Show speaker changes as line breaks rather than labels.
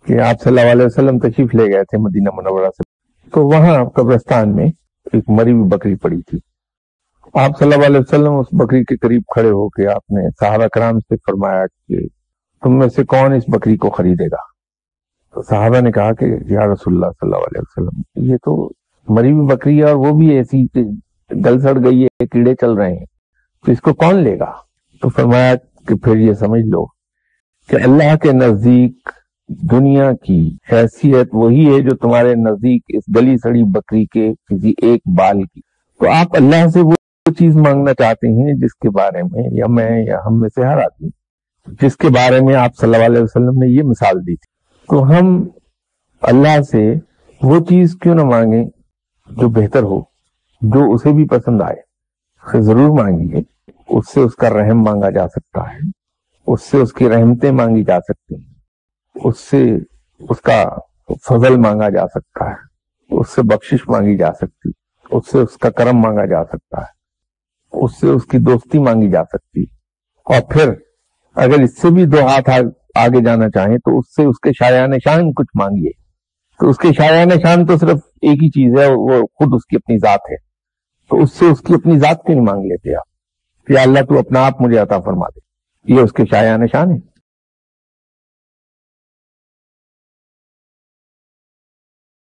کہ آپ صلی اللہ علیہ وسلم تشریف لے گئے تھے مدینہ منورہ سے، تو وہاں قبرستان میں ایک مری ہوئی بکری پڑی تھی. آپ صلی اللہ علیہ وسلم اس بکری کے قریب کھڑے ہو کے آپ نے صحابہ کرام سے فرمایا کہ تم میں سے کون اس بکری کو خریدے گا؟ تو صحابہ نے کہا کہ یا رسول اللہ صلی اللہ علیہ وسلم، یہ تو مری ہوئی بکری ہے اور وہ بھی ایسی کہ گل سڑ گئی ہے، کیڑے چل رہے ہیں، تو اس کو کون لے گا؟ تو فرمایا کہ پھر یہ سمجھ لو کہ اللہ کے نزدیک دنیا کی حیثیت وہی ہے جو تمہارے نزدیک اس گلی سڑی بکری کے کسی ایک بال کی. تو آپ اللہ سے وہ چیز مانگنا چاہتے ہیں جس کے بارے میں یا میں یا ہم میں سے ہر آدمی جس کے بارے میں آپ صلی اللہ علیہ وسلم نے یہ مثال دی تھی. تو ہم اللہ سے وہ چیز کیوں نہ مانگیں جو بہتر ہو، جو اسے بھی پسند آئے. اسے ضرور مانگیے، اس سے اس کا رحم مانگا جا سکتا ہے، اس سے اس کی رحمتیں مانگی جا سکتی ہیں، اس سے اس کا فضل مانگا جا سکتا ہے، اس سے بخشش مانگی جا سکتی، اس سے اس کا کرم مانگا جا سکتا ہے، اس سے اس کی دوستی مانگی جا سکتی. اور پھر اگر اس سے بھی دو ہاتھ آگے جانا چاہیں تو اس سے اس کے شایان شان کچھ مانگیے. تو اس کے شایان شان تو صرف ایک ہی چیز ہے، وہ خود اس کی اپنی ذات ہے. تو اس سے اس کی اپنی ذات کیوں نہیں مانگ لیتے آپ؟ یا اللہ تو اپنا آپ مجھے عطا فرما دے، یہ اس کے شایان شان ہے.